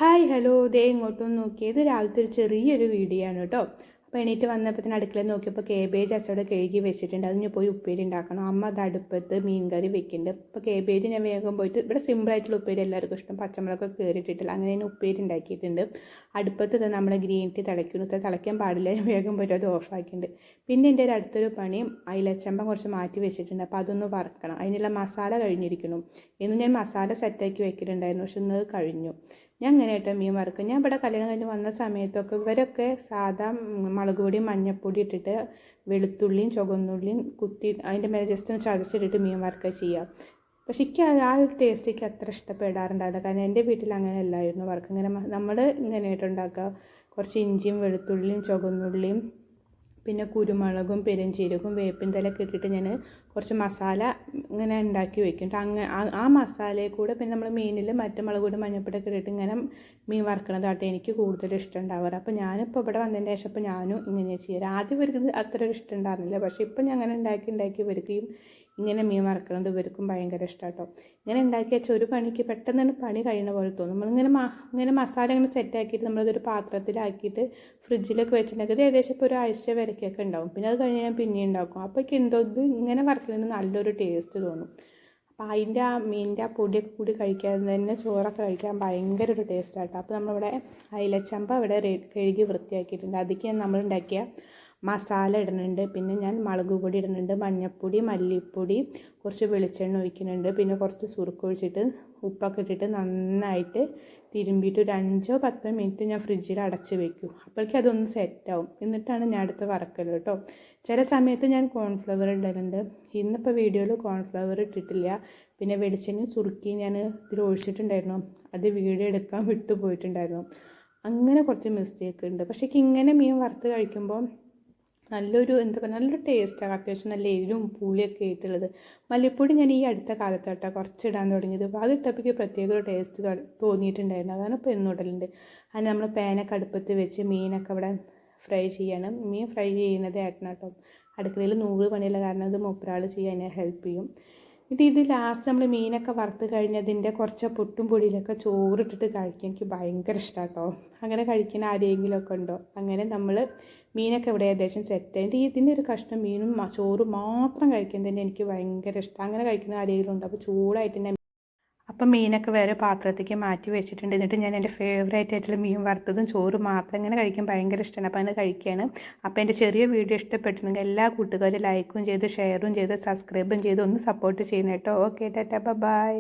Hi hello ദേ ഇങ്ങോട്ടൊന്ന് നോക്കിയത് രാവിലത്തെ ഒരു ചെറിയൊരു വീഡിയോ ആണ് കേട്ടോ. അപ്പോൾ എണീറ്റ് വന്നപ്പോൾ അടുക്കളയിൽ നോക്കിയപ്പോൾ കേബേജ് അച്ചവിടെ കഴുകി വെച്ചിട്ടുണ്ട്. അതിന് പോയി ഉപ്പേരി ഉണ്ടാക്കണം. അമ്മ അത് അടുപ്പത്ത് മീൻ കറി വെക്കുന്നുണ്ട്. അപ്പോൾ കേബേജ് ഞാൻ വേഗം പോയിട്ട് ഇവിടെ സിമ്പിളായിട്ടുള്ള ഉപ്പേരി എല്ലാവർക്കും ഇഷ്ടം, പച്ചമുളകൊക്കെ കയറിയിട്ടിട്ടില്ല, അങ്ങനെ തന്നെ ഉപ്പേരി ഉണ്ടാക്കിയിട്ടുണ്ട്. അടുപ്പത്ത് നമ്മൾ ഗ്രീൻ ടീ തിളയ്ക്കുന്നു, തിളയ്ക്കാൻ പാടില്ല, വേഗം പോയിട്ട് അത് ഓഫാക്കിയിട്ടുണ്ട്. പിന്നെ എൻ്റെ ഒരു അടുത്തൊരു പണിയും അയിലച്ചമ്പം കുറച്ച് മാറ്റി വെച്ചിട്ടുണ്ട്. അപ്പോൾ അതൊന്ന് വറക്കണം. അതിനുള്ള മസാല കഴിഞ്ഞിരിക്കുന്നു. ഇന്ന് ഞാൻ മസാല സെറ്റാക്കി വെക്കിയിട്ടുണ്ടായിരുന്നു, പക്ഷെ ഇന്ന് കഴിഞ്ഞു. ഞാൻ അങ്ങനെ കേട്ടോ മീൻ വറുക്കും. ഞാൻ ഇവിടെ കല്യാണം കഴിഞ്ഞ് വന്ന സമയത്തൊക്കെ ഇവരൊക്കെ സാധാ മുളക് പൊടിയും മഞ്ഞൾപ്പൊടി ഇട്ടിട്ട് വെളുത്തുള്ളിയും ചുവന്നുള്ളിയും കുത്തി അതിൻ്റെ മേലെ ജസ്റ്റ് ഒന്ന് ചതച്ചിട്ടിട്ട് മീൻ വറുക്കുക ചെയ്യുക. പക്ഷെ എനിക്ക് ആ ഒരു ടേസ്റ്റേക്ക് അത്ര ഇഷ്ടപ്പെടാറുണ്ടാവില്ല, കാരണം എൻ്റെ വീട്ടിൽ അങ്ങനെ അല്ലായിരുന്നു വറുക്കുക. ഇങ്ങനെ നമ്മൾ ഇങ്ങനെയായിട്ട് ഉണ്ടാക്കുക, കുറച്ച് ഇഞ്ചിയും വെളുത്തുള്ളിയും ചുവന്നുള്ളിയും പിന്നെ കുരുമുളകും പെരുംജീരകവും വേപ്പിൻതലയൊക്കെ ഇട്ടിട്ട് ഞാൻ കുറച്ച് മസാല ഇങ്ങനെ ഉണ്ടാക്കി വെക്കും. ആ മസാലയിൽ കൂടെ പിന്നെ നമ്മൾ മീനിൽ മറ്റു മുളക് പൊടി മഞ്ഞൾപ്പൊടിയൊക്കെ ഇട്ടിട്ട് ഇങ്ങനെ മീൻ വറുക്കണതാട്ടോ എനിക്ക് കൂടുതൽ ഇഷ്ടം ഉണ്ടാവാറ്. അപ്പോൾ ഞാനിപ്പോൾ ഇവിടെ വന്നതിന് ശേഷം ഇപ്പോൾ ഞാനും ഇങ്ങനെ ചെയ്യാറ്. ആദ്യം ഇവർക്ക് അത്ര ഒരു ഇഷ്ടം ഉണ്ടായിരുന്നില്ല, പക്ഷേ ഇപ്പം ഞാൻ അങ്ങനെ ഉണ്ടാക്കി ഇവർക്കും ഇങ്ങനെ മീൻ വറുക്കുന്നത് ഇവർക്കും ഭയങ്കര ഇഷ്ടം കേട്ടോ. ഇങ്ങനെ ഉണ്ടാക്കി വെച്ചാൽ ഒരു പണിക്ക് പെട്ടെന്ന് തന്നെ പണി കഴിയുന്ന പോലെ തോന്നും. നമ്മളിങ്ങനെ മസാല ഇങ്ങനെ സെറ്റാക്കിയിട്ട് നമ്മളതൊരു പാത്രത്തിലാക്കിയിട്ട് ഫ്രിഡ്ജിലൊക്കെ വെച്ചിട്ടുണ്ടെങ്കിൽ അത് ഏകദേശം ഇപ്പോൾ ഒരാഴ്ച വരയ്ക്കൊക്കെ ഉണ്ടാവും. പിന്നെ അത് കഴിഞ്ഞ് ഞാൻ പിന്നെ ഉണ്ടാക്കും. അപ്പോൾ എന്തോ ഇത് ഇങ്ങനെ വറുക്കുന്നതിന് നല്ലൊരു ടേസ്റ്റ് തോന്നും. അപ്പോൾ അതിൻ്റെ ആ മീനിൻ്റെ ആ പൊടിയൊക്കെ കൂടി കഴിക്കാൻ തന്നെ ചോറൊക്കെ കഴിക്കാൻ ഭയങ്കര ഒരു ടേസ്റ്റാട്ടോ. അപ്പോൾ നമ്മളിവിടെ അയിലച്ചമ്പ ഇവിടെ കഴുകി വൃത്തിയാക്കിയിട്ടുണ്ട്. അതിലേക്ക് നമ്മളുണ്ടാക്കിയ മസാല ഇടുന്നുണ്ട്. പിന്നെ ഞാൻ മുളക് പൊടി ഇടുന്നുണ്ട്, മഞ്ഞൾപ്പൊടി, മല്ലിപ്പൊടി, കുറച്ച് വെളിച്ചെണ്ണ ഒഴിക്കുന്നുണ്ട്, പിന്നെ കുറച്ച് സുറുക്ക് ഒഴിച്ചിട്ട് ഉപ്പൊക്കെ ഇട്ടിട്ട് നന്നായിട്ട് തിരുമ്പിയിട്ട് ഒരു 5-10 മിനിറ്റ് ഞാൻ ഫ്രിഡ്ജിൽ അടച്ച് വെക്കും. അപ്പോഴേക്കും അതൊന്ന് സെറ്റാവും. എന്നിട്ടാണ് ഞാൻ അടുത്ത് വറക്കൽ കേട്ടോ. ചില സമയത്ത് ഞാൻ കോൺഫ്ലവർ ഇടലുണ്ട്. ഇന്നിപ്പോൾ വീഡിയോയിൽ കോൺഫ്ലവർ ഇട്ടിട്ടില്ല. പിന്നെ വെളിച്ചെണ്ണയും സുറുക്കിയും ഞാൻ ഇതിൽ ഒഴിച്ചിട്ടുണ്ടായിരുന്നു, അത് വീഡിയോ എടുക്കാൻ വിട്ടുപോയിട്ടുണ്ടായിരുന്നു. അങ്ങനെ കുറച്ച് മിസ്റ്റേക്ക് ഉണ്ട്. പക്ഷേ ഇങ്ങനെ മീൻ വറുത്ത് കഴിക്കുമ്പോൾ നല്ലൊരു നല്ലൊരു ടേസ്റ്റാണ്. അത്യാവശ്യം നല്ല എരിവും പുളിയൊക്കെ ആയിട്ടുള്ളത്. മല്ലിപ്പൊടി ഞാൻ ഈ അടുത്ത കാലത്തോട്ടാ കുറച്ച് ഇടാൻ തുടങ്ങിയത്. അപ്പോൾ അതിട്ടപ്പോൾ പ്രത്യേക ഒരു ടേസ്റ്റ് തോന്നിയിട്ടുണ്ടായിരുന്നു. അതാണ് ഇപ്പോൾ എന്നും ഇടലുണ്ട്. അത് നമ്മൾ പാനൊക്കെ അടുപ്പത്ത് വെച്ച് മീനൊക്കെ ഇവിടെ ഫ്രൈ ചെയ്യണം. മീൻ ഫ്രൈ ചെയ്യുന്നത് ഏട്ടനാട്ടോ. അടുക്കളയിൽ 100 പണിയുള്ള കാരണം അത് മൂപ്പരാൾ ചെയ്യാൻ എന്നെ ഹെൽപ്പ് ചെയ്യും. ഇത് ലാസ്റ്റ് നമ്മൾ മീനൊക്കെ വറുത്ത് കഴിഞ്ഞതിൻ്റെ കുറച്ച് പൊട്ടും പൊടിയിലൊക്കെ ചോറിട്ടിട്ട് കഴിക്കാൻ എനിക്ക് ഭയങ്കര ഇഷ്ടമാട്ടോ. അങ്ങനെ കഴിക്കുന്ന ആരെങ്കിലുമൊക്കെ ഉണ്ടോ? അങ്ങനെ നമ്മൾ മീനൊക്കെ ഇവിടെ ഏകദേശം സെറ്റായിട്ട് ഇതിൻ്റെ ഒരു കഷ്ണം മീനും ചോറും മാത്രം കഴിക്കാൻ തന്നെ എനിക്ക് ഭയങ്കര ഇഷ്ടം. അങ്ങനെ കഴിക്കുന്ന ആരെങ്കിലും ഉണ്ടോ? അപ്പോൾ ചൂടായിട്ട് തന്നെ അപ്പം മീനൊക്കെ വേറെ പാത്രത്തേക്ക് മാറ്റി വെച്ചിട്ടുണ്ട്. എന്നിട്ട് ഞാൻ എൻ്റെ ഫേവറേറ്റ് ആയിട്ടുള്ള മീൻ വറുത്തതും ചോറും മാത്രം ഇങ്ങനെ കഴിക്കാൻ ഭയങ്കര ഇഷ്ടമാണ്. അപ്പോൾ അത് കഴിക്കുകയാണ്. അപ്പോൾ എൻ്റെ ചെറിയ വീഡിയോ ഇഷ്ടപ്പെട്ടിട്ടുണ്ടെങ്കിൽ എല്ലാ കൂട്ടുകാരും ലൈക്കും ചെയ്ത് ഷെയറും ചെയ്ത് സബ്സ്ക്രൈബും ചെയ്ത് ഒന്ന് സപ്പോർട്ട് ചെയ്യണം കേട്ടോ. Okay tata bye.